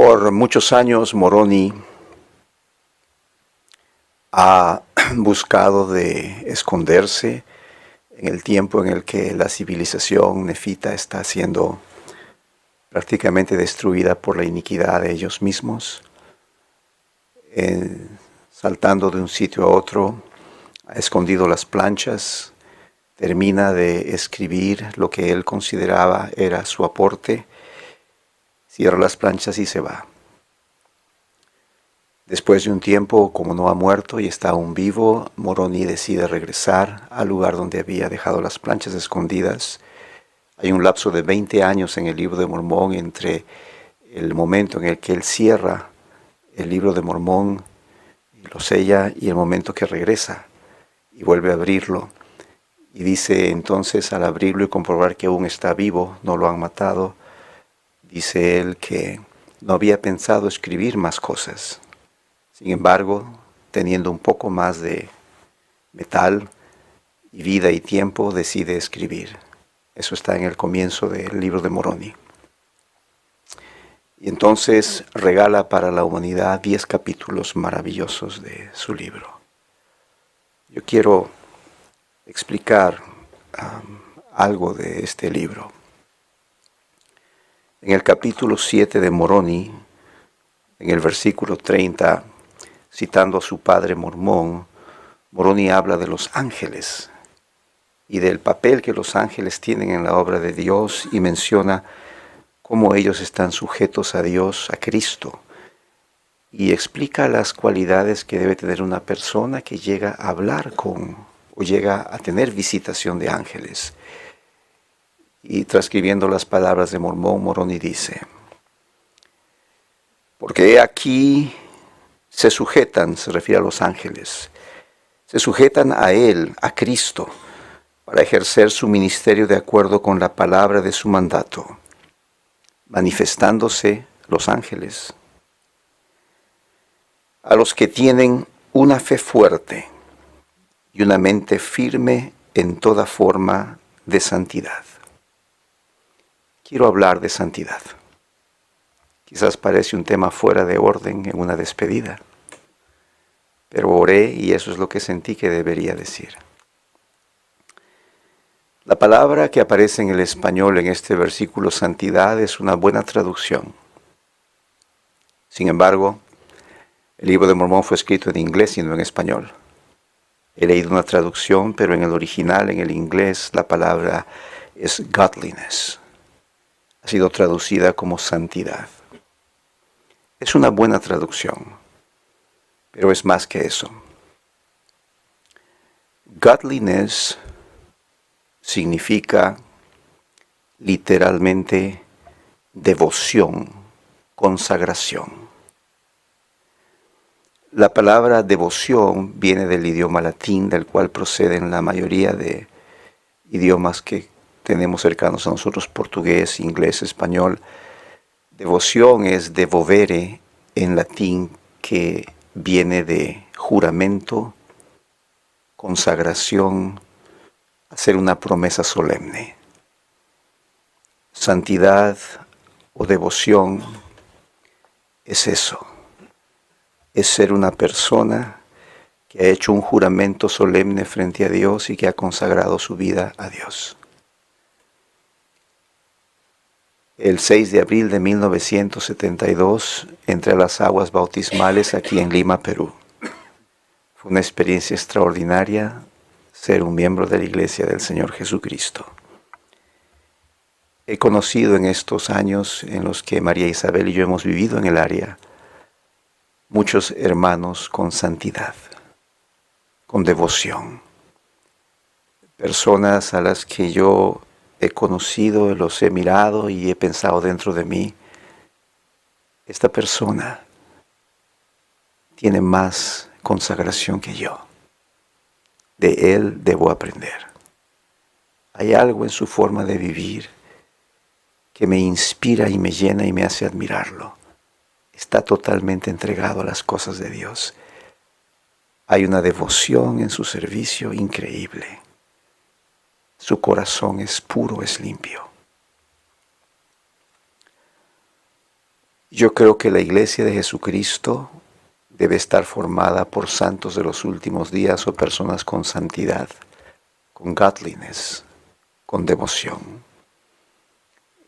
Por muchos años Moroni ha buscado de esconderse en el tiempo en el que la civilización nefita está siendo prácticamente destruida por la iniquidad de ellos mismos, saltando de un sitio a otro, ha escondido las planchas, termina de escribir lo que él consideraba era su aporte, cierra las planchas y se va. Después de un tiempo, como no ha muerto y está aún vivo, Moroni decide regresar al lugar donde había dejado las planchas escondidas. Hay un lapso de 20 años en el libro de Mormón entre el momento en el que él cierra el libro de Mormón y lo sella y el momento que regresa y vuelve a abrirlo. Y dice entonces, al abrirlo y comprobar que aún está vivo, no lo han matado, dice él que no había pensado escribir más cosas. Sin embargo, teniendo un poco más de metal y vida y tiempo, decide escribir. Eso está en el comienzo del libro de Moroni. Y entonces regala para la humanidad 10 capítulos maravillosos de su libro. Yo quiero explicar algo de este libro. En el capítulo 7 de Moroni, en el versículo 30, citando a su padre Mormón, Moroni habla de los ángeles y del papel que los ángeles tienen en la obra de Dios y menciona cómo ellos están sujetos a Dios, a Cristo, y explica las cualidades que debe tener una persona que llega a hablar con o llega a tener visitación de ángeles. Y transcribiendo las palabras de Mormón, Moroni dice: porque aquí se sujetan, se refiere a los ángeles, se sujetan a Él, a Cristo, para ejercer su ministerio de acuerdo con la palabra de su mandato, manifestándose los ángeles a los que tienen una fe fuerte y una mente firme en toda forma de santidad. Quiero hablar de santidad. Quizás parece un tema fuera de orden en una despedida, pero oré y eso es lo que sentí que debería decir. La palabra que aparece en el español en este versículo, santidad, es una buena traducción. Sin embargo, el libro de Mormón fue escrito en inglés y no en español. He leído una traducción, pero en el original, en el inglés, la palabra es godliness. Ha sido traducida como santidad. Es una buena traducción, pero es más que eso. Godliness significa literalmente devoción, consagración. La palabra devoción viene del idioma latín, del cual proceden la mayoría de idiomas que tenemos cercanos a nosotros: portugués, inglés, español. Devoción es devovere en latín, que viene de juramento, consagración, hacer una promesa solemne. Santidad o devoción es eso. Es ser una persona que ha hecho un juramento solemne frente a Dios y que ha consagrado su vida a Dios. El 6 de abril de 1972, entré a las aguas bautismales aquí en Lima, Perú. Fue una experiencia extraordinaria ser un miembro de la Iglesia del Señor Jesucristo. He conocido en estos años en los que María Isabel y yo hemos vivido en el área muchos hermanos con santidad, con devoción, personas a las que yo he conocido, los he mirado y he pensado dentro de mí: esta persona tiene más consagración que yo, de él debo aprender. Hay algo en su forma de vivir que me inspira y me llena y me hace admirarlo. Está totalmente entregado a las cosas de Dios. Hay una devoción en su servicio increíble. Su corazón es puro, es limpio. Yo creo que la Iglesia de Jesucristo debe estar formada por santos de los últimos días o personas con santidad, con godliness, con devoción.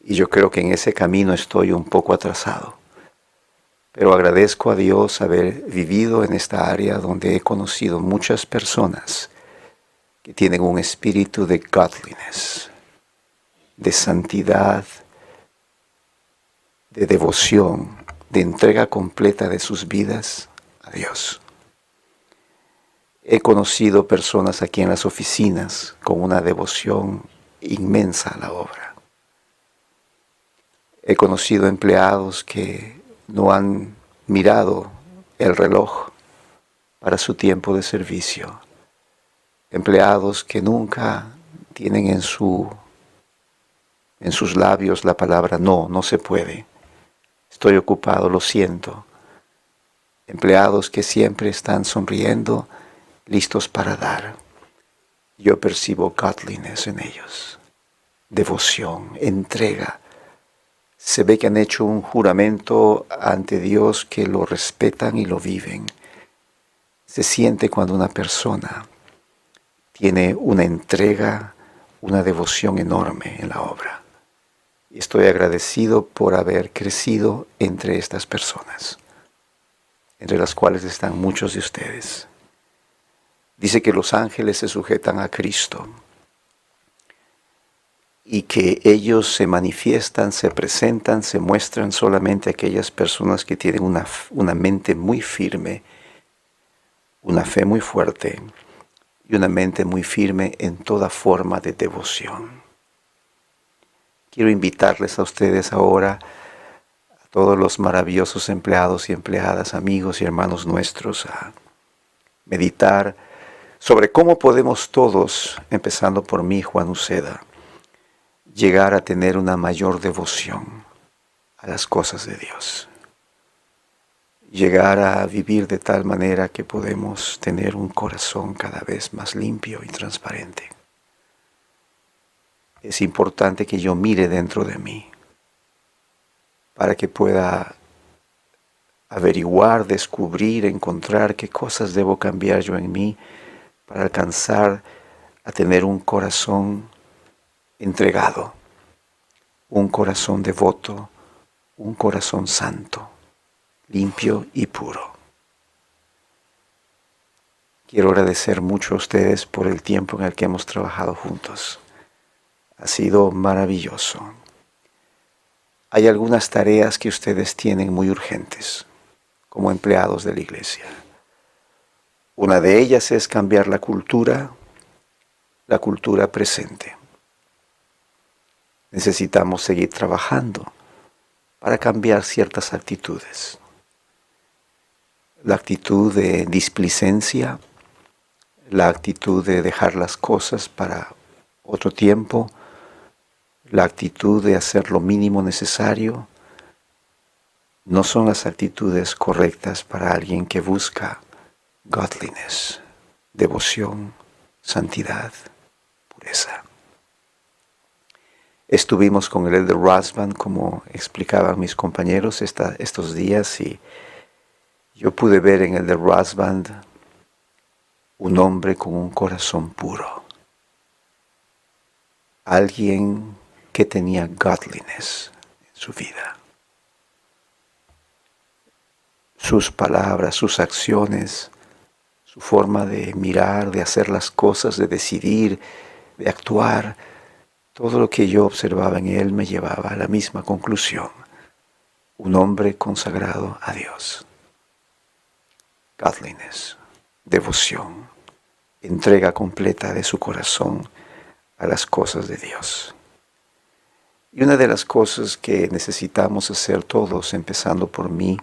Y yo creo que en ese camino estoy un poco atrasado. Pero agradezco a Dios haber vivido en esta área donde he conocido muchas personas que tienen un espíritu de godliness, de santidad, de devoción, de entrega completa de sus vidas a Dios. He conocido personas aquí en las oficinas con una devoción inmensa a la obra. He conocido empleados que no han mirado el reloj para su tiempo de servicio. Empleados que nunca tienen en sus labios la palabra no, no se puede. Estoy ocupado, lo siento. Empleados que siempre están sonriendo, listos para dar. Yo percibo godliness en ellos, devoción, entrega. Se ve que han hecho un juramento ante Dios que lo respetan y lo viven. Se siente cuando una persona tiene una entrega, una devoción enorme en la obra. Y estoy agradecido por haber crecido entre estas personas, entre las cuales están muchos de ustedes. Dice que los ángeles se sujetan a Cristo y que ellos se manifiestan, se presentan, se muestran solamente a aquellas personas que tienen una mente muy firme, una fe muy fuerte y una mente muy firme en toda forma de devoción. Quiero invitarles a ustedes ahora, a todos los maravillosos empleados y empleadas, amigos y hermanos nuestros, a meditar sobre cómo podemos todos, empezando por mí, Juan Uceda, llegar a tener una mayor devoción a las cosas de Dios. Llegar a vivir de tal manera que podemos tener un corazón cada vez más limpio y transparente. Es importante que yo mire dentro de mí para que pueda averiguar, descubrir, encontrar qué cosas debo cambiar yo en mí para alcanzar a tener un corazón entregado, un corazón devoto, un corazón santo, limpio y puro. Quiero agradecer mucho a ustedes por el tiempo en el que hemos trabajado juntos. Ha sido maravilloso. Hay algunas tareas que ustedes tienen muy urgentes como empleados de la iglesia. Una de ellas es cambiar la cultura presente. Necesitamos seguir trabajando para cambiar ciertas actitudes. La actitud de displicencia, la actitud de dejar las cosas para otro tiempo, la actitud de hacer lo mínimo necesario, no son las actitudes correctas para alguien que busca godliness, devoción, santidad, pureza. Estuvimos con el Elder Rasband, como explicaban mis compañeros estos días, y yo pude ver en el Elder Rasband un hombre con un corazón puro. Alguien que tenía godliness en su vida. Sus palabras, sus acciones, su forma de mirar, de hacer las cosas, de decidir, de actuar, todo lo que yo observaba en él me llevaba a la misma conclusión. Un hombre consagrado a Dios. Godliness, devoción, entrega completa de su corazón a las cosas de Dios. Y una de las cosas que necesitamos hacer todos, empezando por mí,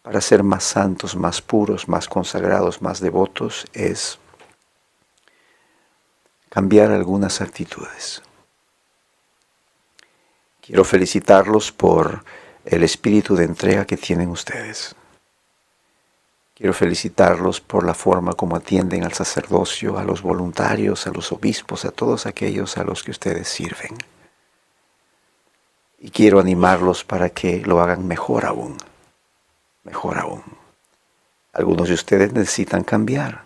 para ser más santos, más puros, más consagrados, más devotos, es cambiar algunas actitudes. Quiero felicitarlos por el espíritu de entrega que tienen ustedes. Quiero felicitarlos por la forma como atienden al sacerdocio, a los voluntarios, a los obispos, a todos aquellos a los que ustedes sirven. y quiero animarlos para que lo hagan mejor aún, mejor aún. Algunos de ustedes necesitan cambiar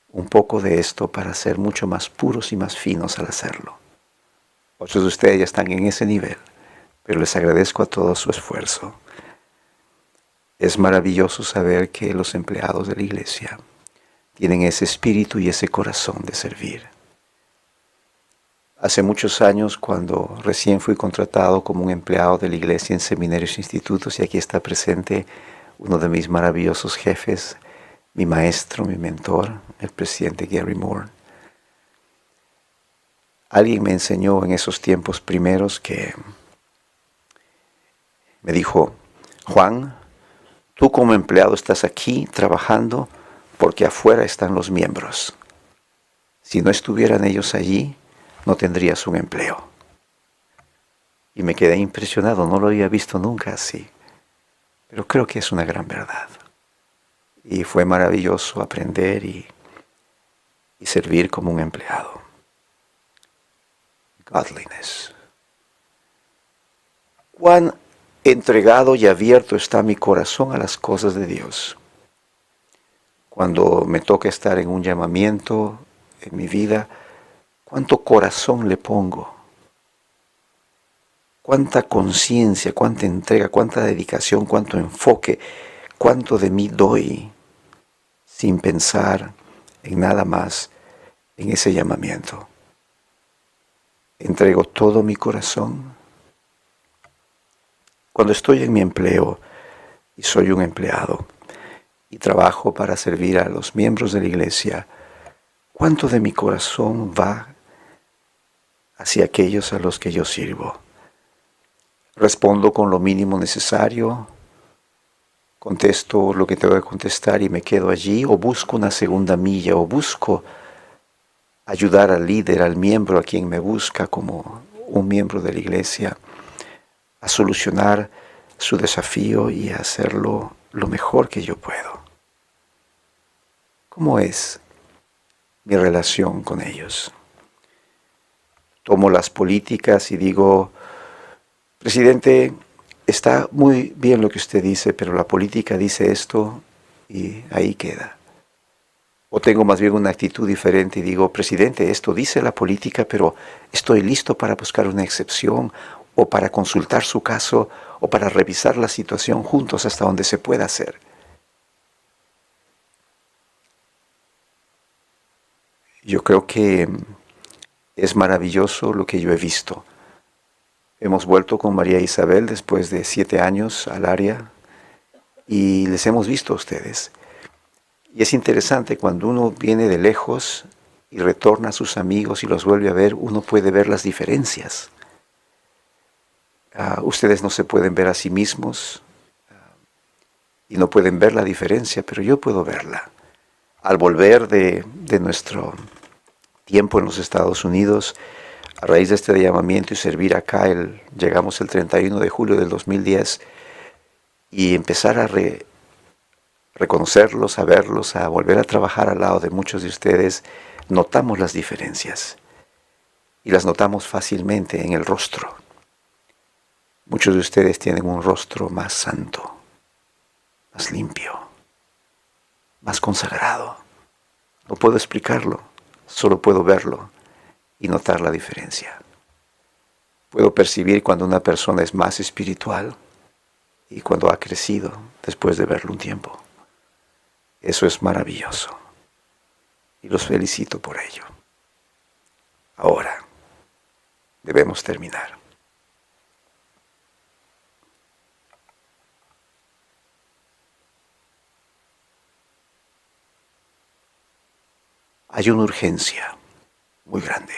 un poco de esto para ser mucho más puros y más finos al hacerlo. Otros de ustedes ya están en ese nivel, pero les agradezco a todos su esfuerzo. Es maravilloso saber que los empleados de la iglesia tienen ese espíritu y ese corazón de servir. Hace muchos años, cuando recién fui contratado como un empleado de la iglesia en seminarios e institutos, y aquí está presente uno de mis maravillosos jefes, mi maestro, mi mentor, el presidente Gary Moore. Alguien me enseñó en esos tiempos primeros que me dijo: Juan, tú como empleado estás aquí trabajando porque afuera están los miembros. Si no estuvieran ellos allí, no tendrías un empleo. Y me quedé impresionado, no lo había visto nunca así. Pero creo que es una gran verdad. Y fue maravilloso aprender y servir como un empleado. Godliness. Cuán entregado y abierto está mi corazón a las cosas de Dios. Cuando me toca estar en un llamamiento en mi vida, cuánto corazón le pongo, cuánta conciencia, cuánta entrega, cuánta dedicación, cuánto enfoque, cuánto de mí doy sin pensar en nada más en ese llamamiento. Entrego todo mi corazón. Cuando estoy en mi empleo y soy un empleado y trabajo para servir a los miembros de la iglesia, ¿cuánto de mi corazón va hacia aquellos a los que yo sirvo? Respondo con lo mínimo necesario, contesto lo que tengo que contestar y me quedo allí, o busco una segunda milla, o busco ayudar al líder, al miembro a quien me busca como un miembro de la iglesia, a solucionar su desafío y a hacerlo lo mejor que yo puedo. ¿Cómo es mi relación con ellos? Tomo las políticas y digo: presidente, está muy bien lo que usted dice, pero la política dice esto y ahí queda. O tengo más bien una actitud diferente y digo: presidente, esto dice la política, pero estoy listo para buscar una excepción o para consultar su caso o para revisar la situación juntos hasta donde se pueda hacer. Yo creo que es maravilloso lo que yo he visto. Hemos vuelto con María Isabel después de 7 años al área y les hemos visto a ustedes. Y es interesante, cuando uno viene de lejos y retorna a sus amigos y los vuelve a ver, uno puede ver las diferencias. Ustedes no se pueden ver a sí mismos y no pueden ver la diferencia, pero yo puedo verla. Al volver de nuestro tiempo en los Estados Unidos, a raíz de este llamamiento y servir acá, llegamos el 31 de julio del 2010 y empezar a reconocerlos, a verlos, a volver a trabajar al lado de muchos de ustedes, notamos las diferencias y las notamos fácilmente en el rostro. Muchos de ustedes tienen un rostro más santo, más limpio, más consagrado. No puedo explicarlo, solo puedo verlo y notar la diferencia. Puedo percibir cuando una persona es más espiritual y cuando ha crecido después de verlo un tiempo. Eso es maravilloso y los felicito por ello. Ahora debemos terminar. Hay una urgencia muy grande.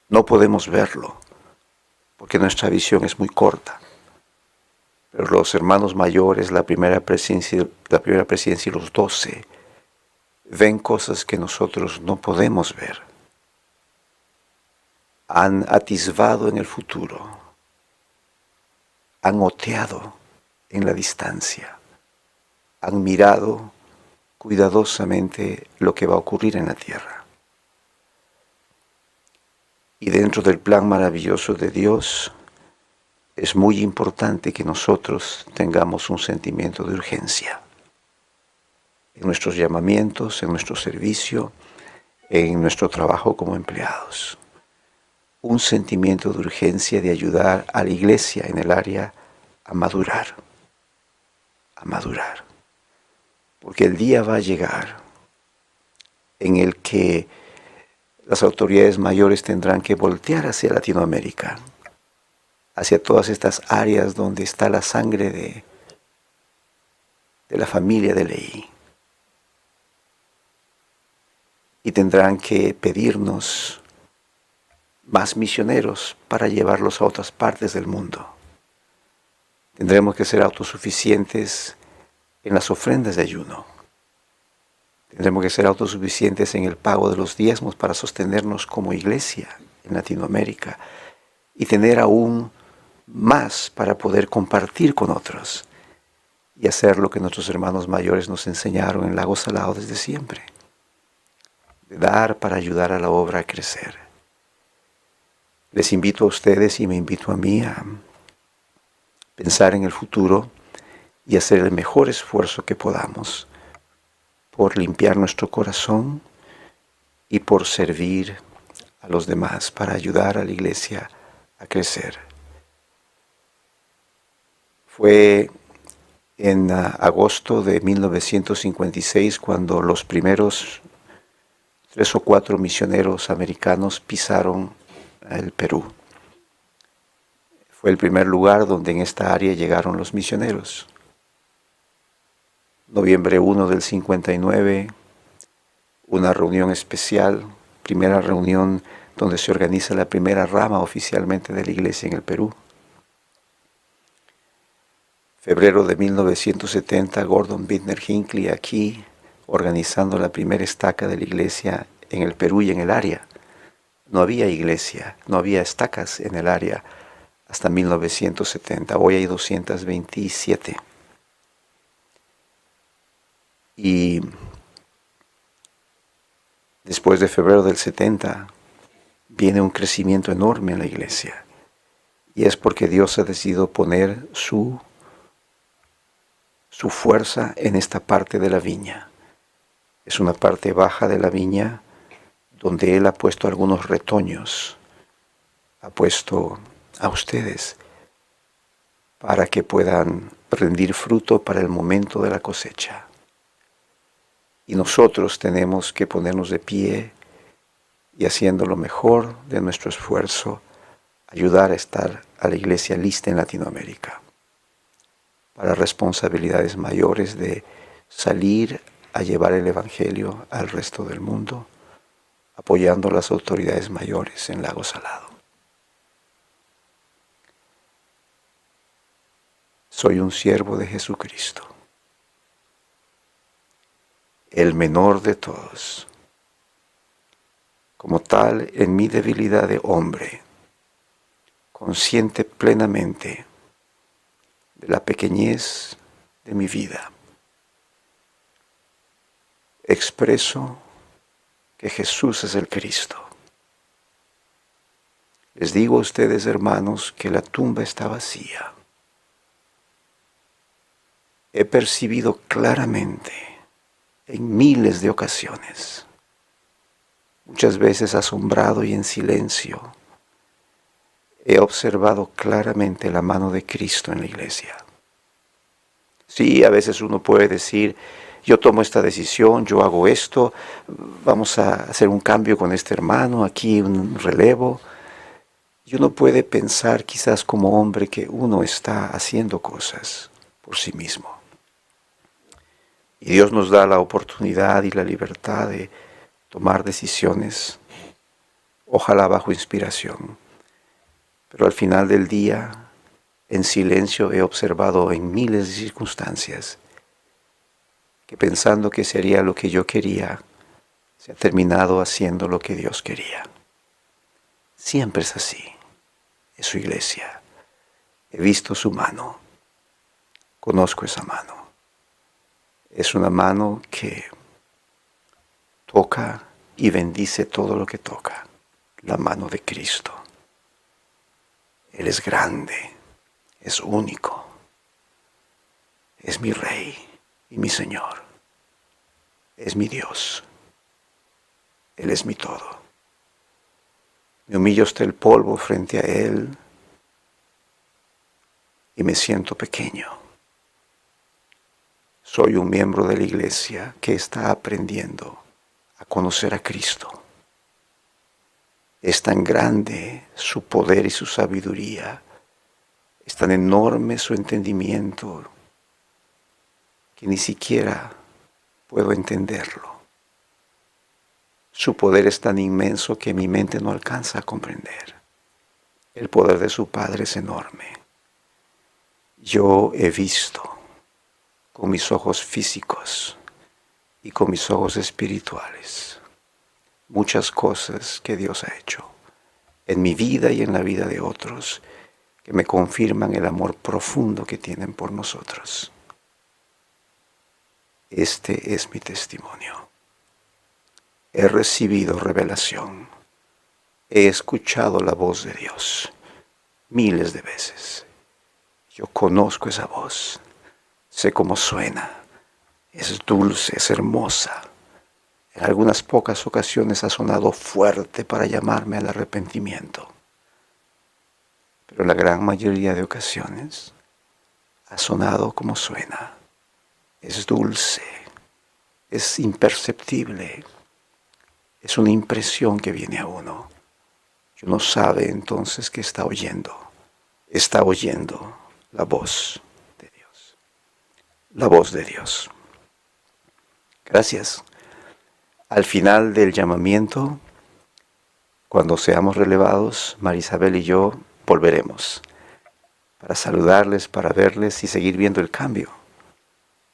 No podemos verlo porque nuestra visión es muy corta. Pero los hermanos mayores, la primera presidencia y los 12, ven cosas que nosotros no podemos ver. Han atisbado en el futuro, han oteado en la distancia, han mirado cuidadosamente lo que va a ocurrir en la tierra. Y dentro del plan maravilloso de Dios, es muy importante que nosotros tengamos un sentimiento de urgencia en nuestros llamamientos, en nuestro servicio, en nuestro trabajo como empleados. Un sentimiento de urgencia de ayudar a la iglesia en el área a madurar, a madurar. Porque el día va a llegar en el que las autoridades mayores tendrán que voltear hacia Latinoamérica, hacia todas estas áreas donde está la sangre de la familia de Leí. Y tendrán que pedirnos más misioneros para llevarlos a otras partes del mundo. Tendremos que ser autosuficientes en las ofrendas de ayuno. Tendremos que ser autosuficientes en el pago de los diezmos para sostenernos como iglesia en Latinoamérica y tener aún más para poder compartir con otros y hacer lo que nuestros hermanos mayores nos enseñaron en Lago Salado desde siempre, de dar para ayudar a la obra a crecer. Les invito a ustedes y me invito a mí a pensar en el futuro y hacer el mejor esfuerzo que podamos por limpiar nuestro corazón y por servir a los demás, para ayudar a la iglesia a crecer. Fue en agosto de 1956 cuando los primeros 3 o 4 misioneros americanos pisaron el Perú. Fue el primer lugar donde en esta área llegaron los misioneros. Noviembre 1 del 59, una reunión especial, primera reunión donde se organiza la primera rama oficialmente de la iglesia en el Perú. Febrero de 1970, Gordon Bittner Hinckley aquí organizando la primera estaca de la iglesia en el Perú y en el área. No había iglesia, no había estacas en el área hasta 1970. Hoy hay 227. Y después de febrero del 70 viene un crecimiento enorme en la iglesia. Y es porque Dios ha decidido poner su fuerza en esta parte de la viña. Es una parte baja de la viña donde Él ha puesto algunos retoños, ha puesto a ustedes para que puedan rendir fruto para el momento de la cosecha. Y nosotros tenemos que ponernos de pie y haciendo lo mejor de nuestro esfuerzo, ayudar a estar a la iglesia lista en Latinoamérica para responsabilidades mayores de salir a llevar el Evangelio al resto del mundo, apoyando a las autoridades mayores en Lago Salado. Soy un siervo de Jesucristo, el menor de todos. Como tal, en mi debilidad de hombre, consciente plenamente de la pequeñez de mi vida, expreso que Jesús es el Cristo. Les digo a ustedes, hermanos, que la tumba está vacía. He percibido claramente en miles de ocasiones, muchas veces asombrado y en silencio, he observado claramente la mano de Cristo en la iglesia. Sí, a veces uno puede decir, yo tomo esta decisión, yo hago esto, vamos a hacer un cambio con este hermano, aquí un relevo. Y uno puede pensar quizás como hombre que uno está haciendo cosas por sí mismo. Y Dios nos da la oportunidad y la libertad de tomar decisiones, ojalá bajo inspiración. Pero al final del día, en silencio he observado en miles de circunstancias que pensando que sería lo que yo quería, se ha terminado haciendo lo que Dios quería. Siempre es así, es su iglesia. He visto su mano, conozco esa mano. Es una mano que toca y bendice todo lo que toca. la mano de Cristo. Él es grande, es único, es mi Rey y mi Señor, es mi Dios, Él es mi todo. Me humillo hasta el polvo frente a Él y me siento pequeño. Soy un miembro de la iglesia que está aprendiendo a conocer a Cristo. Es tan grande su poder y su sabiduría, es tan enorme su entendimiento que ni siquiera puedo entenderlo. Su poder es tan inmenso que mi mente no alcanza a comprender. El poder de su Padre es enorme. Yo he visto con mis ojos físicos y con mis ojos espirituales muchas cosas que Dios ha hecho en mi vida y en la vida de otros que me confirman el amor profundo que tienen por nosotros. Este es mi testimonio. He recibido revelación. He escuchado la voz de Dios miles de veces. Yo conozco esa voz. Sé cómo suena. Es dulce, es hermosa. En algunas pocas ocasiones ha sonado fuerte para llamarme al arrepentimiento. Pero en la gran mayoría de ocasiones ha sonado como suena. Es dulce, es imperceptible. Es una impresión que viene a uno. Y uno sabe entonces que está oyendo. Está oyendo la voz de Dios. La voz de Dios. Gracias. Al final del llamamiento, cuando seamos relevados, Marisabel y yo volveremos para saludarles, para verles y seguir viendo el cambio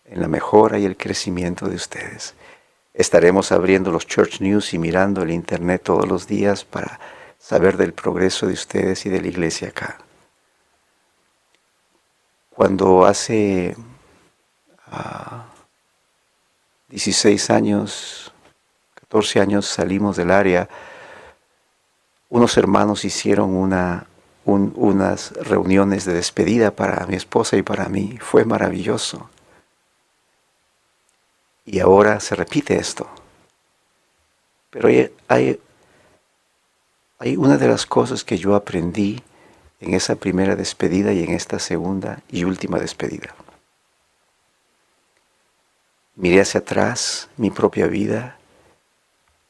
en la mejora y el crecimiento de ustedes. Estaremos abriendo los Church News y mirando el Internet todos los días para saber del progreso de ustedes y de la iglesia acá. Cuando hace 16 años, 14 años salimos del área, unos hermanos hicieron unas reuniones de despedida para mi esposa y para mí. Fue maravilloso. Y ahora se repite esto. Pero hay una de las cosas que yo aprendí en esa primera despedida y en esta segunda y última despedida. Miré hacia atrás mi propia vida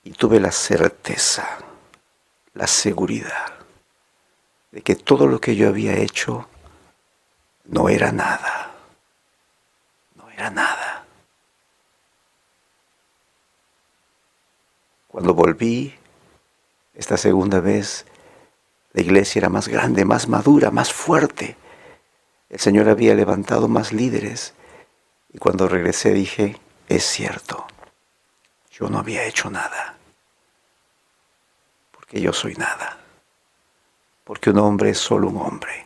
y tuve la certeza, la seguridad de que todo lo que yo había hecho no era nada. No era nada. Cuando volví esta segunda vez, la iglesia era más grande, más madura, más fuerte. El Señor había levantado más líderes. Y cuando regresé dije, es cierto, yo no había hecho nada. Porque yo soy nada. Porque un hombre es solo un hombre.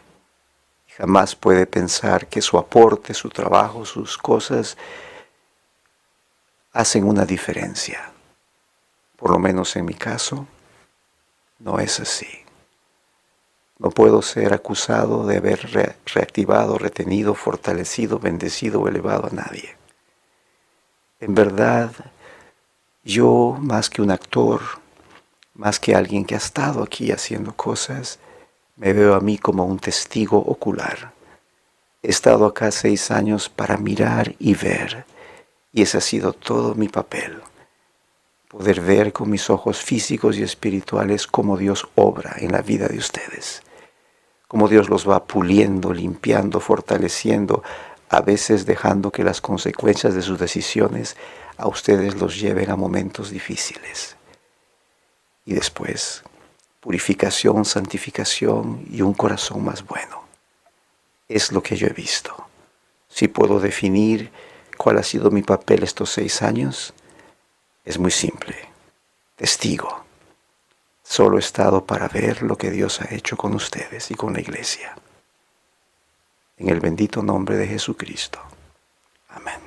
Y jamás puede pensar que su aporte, su trabajo, sus cosas hacen una diferencia. Por lo menos en mi caso, no es así. No puedo ser acusado de haber reactivado, retenido, fortalecido, bendecido o elevado a nadie. En verdad, yo más que un actor, más que alguien que ha estado aquí haciendo cosas, me veo a mí como un testigo ocular. He estado acá 6 años para mirar y ver, y ese ha sido todo mi papel. Poder ver con mis ojos físicos y espirituales cómo Dios obra en la vida de ustedes. Cómo Dios los va puliendo, limpiando, fortaleciendo, a veces dejando que las consecuencias de sus decisiones a ustedes los lleven a momentos difíciles. Y después, purificación, santificación y un corazón más bueno. Es lo que yo he visto. Si puedo definir cuál ha sido mi papel estos 6 años, es muy simple. Testigo. Solo he estado para ver lo que Dios ha hecho con ustedes y con la iglesia. En el bendito nombre de Jesucristo. Amén.